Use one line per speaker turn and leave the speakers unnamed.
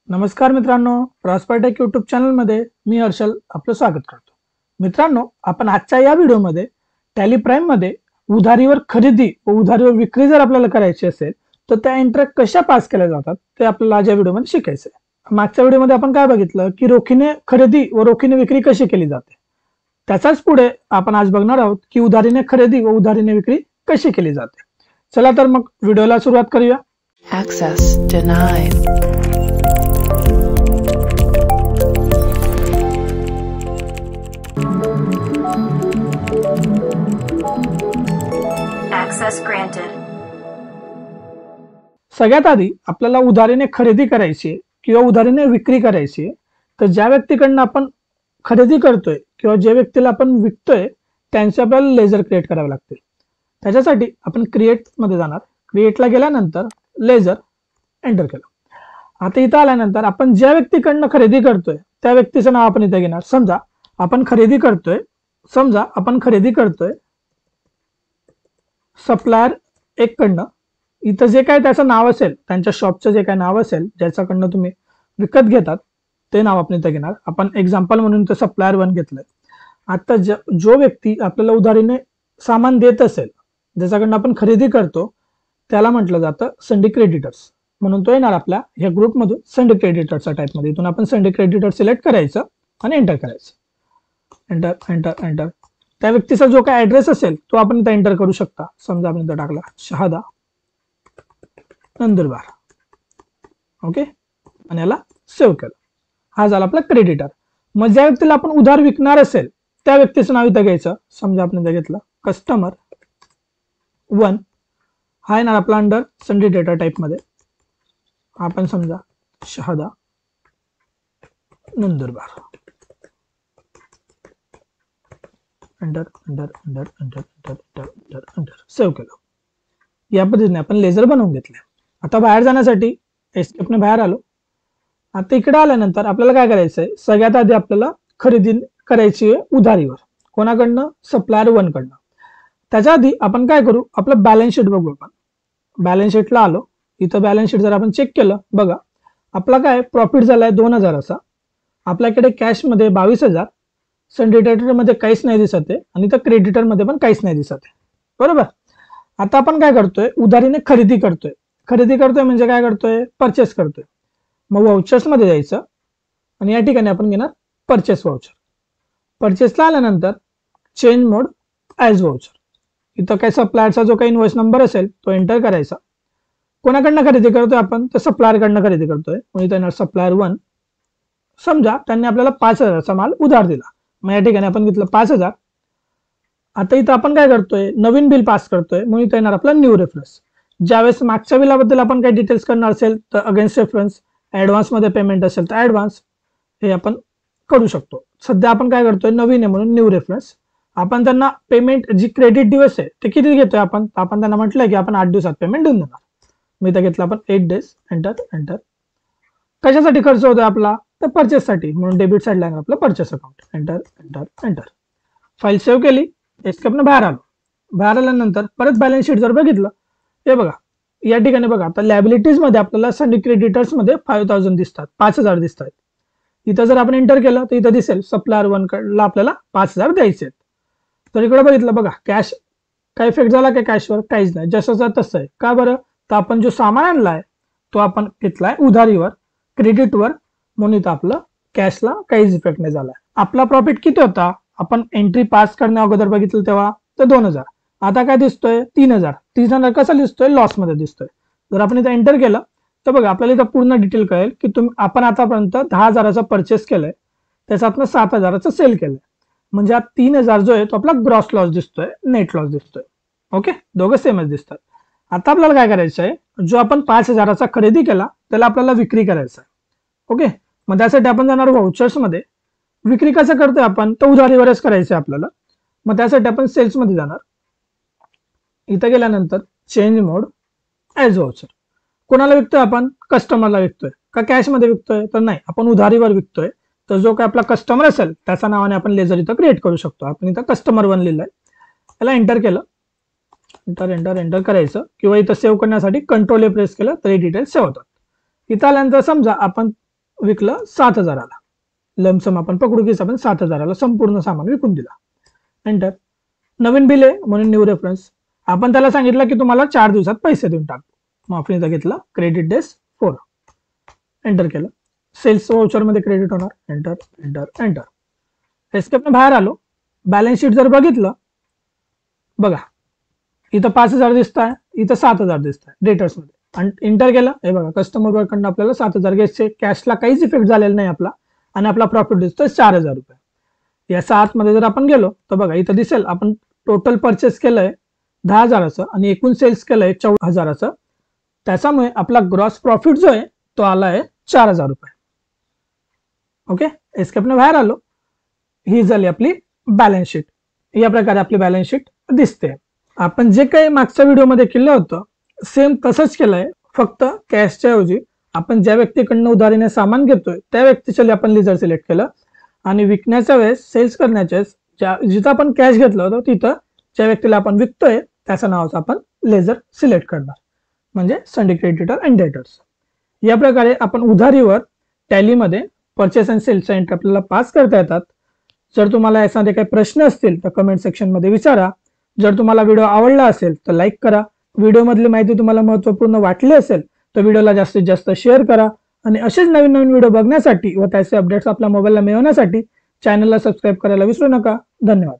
नमस्कार मित्रांनो, प्रॉस्परटेक यूट्यूब चॅनलमध्ये मी हर्षल आपलं स्वागत करतो. मित्रांनो, आपण आजच्या या व्हिडिओमध्ये टॅली प्राईममध्ये उधारीवर खरेदी व उधारीवर विक्री जर आपल्याला करायची असेल तर त्या एंट्री कशा पास केल्या जातात ते आपल्याला आज या व्हिडिओमध्ये शिकायचं आहे. मागच्या व्हिडिओमध्ये आपण काय बघितलं की रोखीने खरेदी व रोखीने विक्री कशी केली जाते. त्याचाच पुढे आपण आज बघणार आहोत की उधारीने खरेदी व उधारीने विक्री कशी केली जाते. चला तर मग व्हिडिओला सुरुवात करूया.
Access denied.
Access granted.
सगळ्यात आधी आपल्याला उधारीने खरेदी करायची किंवा उधारीने विक्री करायची तर ज्या व्यक्तीकडनं आपण खरेदी करतोय किंवा ज्या व्यक्तीला आपण विकतोय त्यांचे आपल्याला लेजर क्रिएट करावे लागतील. त्याच्यासाठी आपण क्रिएट मध्ये जाणार. क्रिएटला गेल्यानंतर लेजर एंटर केलं. आता इथं आल्यानंतर आपण ज्या व्यक्तीकडनं खरेदी करतोय त्या व्यक्तीचं नाव आपण इथे घेणार. समजा आपण खरेदी करतोय सप्लायर एक कडनं. इथं जे काय त्याचं नाव असेल, त्यांच्या शॉपचं जे काय नाव असेल ज्याच्याकडनं तुम्ही विकत घेतात ते नाव आपण इथं घेणार. आपण एक्झाम्पल म्हणून तर सप्लायर 1 घेतलंय. आता जो व्यक्ती आपल्याला उधारीने सामान देत असेल, ज्याच्याकडनं आपण खरेदी करतो, त्याला म्हटलं जातं संडे क्रेडिटर्स. म्हणून तो येणार आपल्या ह्या ग्रुपमधून संडे क्रेडिटर्सच्या टाईपमध्ये. इथून आपण संडे क्रेडिटर सिलेक्ट करायचं आणि एंटर करायचं. Enter enter enter. त्या व्यक्तीचा जो काय ऍड्रेस असेल तो आपण इथं एंटर करू शकता. समजा आपण इथं टाकला शहादा नंदुरबार. ओके, आणि याला सेव्ह केलं. हा झाला आपला क्रेडिटर. मग ज्या व्यक्तीला आपण उधार विकणार असेल त्या व्यक्तीचं नाव इथं घ्यायचं. समजा आपण इथं घेतलं कस्टमर 1. हा येणार आपला अंडर संडे डेटा टाईप मध्ये. आपण समजा Shahada Nandurbar. Enter enter enter enter enter enter enter enter save केलं. या पद्धतीने आपण लेजर बनवून घेतले. आता बाहेर जाण्यासाठी एस्केपने बाहेर आलो. आता इकडे आल्यानंतर आपल्याला काय करायचंय, सगळ्यात आधी आपल्याला खरेदी करायची आहे उधारीवर. कोणाकडनं? सप्लायर 1 कडनं. त्याच्या आधी आपण काय करू, आपलं बॅलन्स शीट बघू. आपण बॅलन्स शीटला आलो. इथं बॅलन्स शीट जर आपण चेक केलं, बघा आपला काय प्रॉफिट झालाय 2000 असा. आपल्याकडे कॅश मध्ये 22,000, संडे डेटर मध्ये काहीच नाही दिसत आहे आणि त्या क्रेडिटर मध्ये पण काहीच नाही दिसत आहे. बरोबर. आता आपण काय करतोय, उधारीने खरेदी करतोय. खरेदी करतोय म्हणजे काय करतोय, परचेस करतोय. मग वाउचर्स मध्ये जायचं आणि या ठिकाणी आपण घेणार परचेस वाउचर. परचेसला आल्यानंतर चेंज मोड ॲज वाउचर. इथं काय सप्लायरचा जो काही इनवॉइस नंबर असेल तो एंटर करायचा. कोणाकडनं खरेदी करतोय आपण, तर सप्लायर कडनं खरेदी करतोय. मग इथं येणार सप्लायर 1. समजा त्यांनी आपल्याला 5,000चा माल उधार दिला. मग या ठिकाणी आपण घेतलं 5,000. आता इथं आपण काय करतोय, नवीन बिल पास करतोय. म्हणून इथं येणार आपला न्यू रेफरन्स. ज्यावेळेस मागच्या बिलाबद्दल आपण काही डिटेल्स करणार असेल तर अगेन्स्ट रेफरन्स, ऍडव्हान्स मध्ये पेमेंट असेल तर ऍडव्हान्स, हे आपण करू शकतो. सध्या आपण काय करतोय, नवीन आहे म्हणून न्यू रेफरन्स. आपण त्यांना पेमेंट जी क्रेडिट दिवस आहे ते किती घेतोय आपण त्यांना म्हटलंय की आपण 8 दिवसात पेमेंट देऊन देणार. मी इथं घेतलं आपण 8 डेज. Enter enter. कशासाठी खर्च होतोय आपला, तर परचेससाठी. म्हणून डेबिट साईडला आहे आपलं purchase account. Enter enter enter. File save केली. एस्केपनं बाहेर आलो. बाहेर आल्यानंतर परत बॅलन्स शीट जर बघितलं, हे बघा या ठिकाणी बघा आता लॅबिलिटीज मध्ये आपल्याला संडे क्रेडिटर्स मध्ये 5,000 दिसतात, 5,000 दिसतात. इथं जर आपण एंटर केलं तर इथं दिसेल सप्लायर 1 कडला आपल्याला 5,000 द्यायचे. तर इकडे बघितलं बघा कॅश काय इफेक्ट झाला का, कॅशवर काहीच नाही, जसं तसं आहे. का बरं, तर आपण जो सामान आणलाय तो आपण घेतलाय उधारीवर, क्रेडिटवर, म्हणून इथं आपलं कॅशला काहीच इफेक्ट नाही झालाय. आपला प्रॉफिट किती होता, आपण एंट्री पास करण्या अगोदर बघितलं तेव्हा, तर 2,000. आता काय दिसतोय, 3,000. 3,000 कसा दिसतोय, लॉस मध्ये दिसतोय. जर आपण इथं एंटर केलं तर बघा आपल्याला इथं पूर्ण डिटेल कळेल की आपण आतापर्यंत 10,000चा परचेस केलंय, त्याच्यातनं 7,000चा सेल केलंय. म्हणजे हा 3,000 जो आहे तो आपला ग्रॉस लॉस दिसतोय, नेट लॉस दिसतोय. ओके, दोघं सेमच दिसतात. आता आपल्याला काय करायचं आहे, जो आपण 5,000चा खरेदी केला त्याला आपल्याला विक्री करायचं आहे. ओके, मग त्यासाठी आपण जाणार वाउचर्स मध्ये. विक्री कसं करतोय आपण, तर उधारीवरच करायचं आहे आपल्याला. मग त्यासाठी आपण सेल्स मध्ये जाणार. इथं गेल्यानंतर चेंज मोड ॲज वाउचर. कोणाला विकतोय आपण, कस्टमरला विकतोय का कॅश मध्ये विकतोय, तर नाही आपण उधारीवर विकतोय. तर जो काय आपला कस्टमर असेल त्याच्या नावाने आपण लेजर इथं क्रिएट करू शकतो. आपण इथं कस्टमर 1 लिहिलंय, याला एंटर केलं. एंटर एंटर एंटर करायचं किंवा इथं सेव्ह करण्यासाठी कंट्रोल ए प्रेस केलं तरी डिटेल्स सेव्ह होतात. इथं आल्यानंतर समजा आपण विकलं 7,000ला, लमसम आपण पकडू की आपण 7,000ला संपूर्ण सामान विकून दिला. एंटर. नवीन बिल आहे म्हणून न्यू रेफरन्स. आपण त्याला सांगितलं की तुम्हाला 4 दिवसात पैसे देऊन टाकतो. माफीचा घेतला, क्रेडिट डेज 4. एंटर केलं. सेल्स वाउचर मध्ये क्रेडिट होणार. Enter enter enter. एस्केपने बाहेर आलो. बॅलन्स शीट जर बघितलं, बघा इथं 5,000 दिसत आहे, इथं 7,000 दिसत आहे डेटर्स मध्ये. आणि इंटर केलं, हे बघा कस्टमर कडनं आपल्याला 7,000 घ्यायचे. कॅशला काहीच इफेक्ट झालेला नाही आपला, आणि आपला प्रॉफिट दिसतोय 4,000 रुपये. या 7 मध्ये जर आपण गेलो तर बघा इथं दिसेल आपण टोटल परचेस केलंय 10,000चं आणि एकूण सेल्स केलंय 14,000चं. त्याच्यामुळे आपला ग्रॉस प्रॉफिट जो आहे तो आला आहे 4,000 रुपये. ओके, एस्केपने बाहेर आलो. ही झाली आपली बॅलन्स शीट. या प्रकारे आपली बॅलन्स शीट दिसते. आपण जे काही मागच्या व्हिडिओमध्ये केलं होतं सेम तसंच केलंय, फक्त कॅशच्या ऐवजी आपण ज्या व्यक्तीकडनं उधारीने सामान घेतोय त्या व्यक्तीच्या आपण लेजर सिलेक्ट केलं, आणि विकण्याच्या वेळेस सेल्स करण्याच्या वेळेस जिथं आपण कॅश घेतलं होतं तिथं ज्या व्यक्तीला आपण विकतोय त्याच्या नावाचं आपण लेजर सिलेक्ट करणार, म्हणजे संडे क्रेडिटर अँड डेटर्स. या प्रकारे आपण उधारीवर टॅलीमध्ये परचेस अँड सेल्सच्या एंट्री आपल्याला पास करता येतात. जर तुम्हाला याच्यामध्ये काही प्रश्न असतील तर कमेंट सेक्शनमध्ये विचारा. जर तुम्हाला व्हिडिओ आवडला असेल तर लाईक करा. व्हिडिओमधली माहिती तुम्हाला महत्त्वपूर्ण वाटली असेल तर व्हिडिओला जास्तीत जास्त शेअर करा. आणि असेच नवीन नवीन व्हिडिओ बघण्यासाठी व त्याचे अपडेट्स आपल्या मोबाईलला मिळवण्यासाठी चॅनलला सबस्क्राईब करायला विसरू नका. धन्यवाद.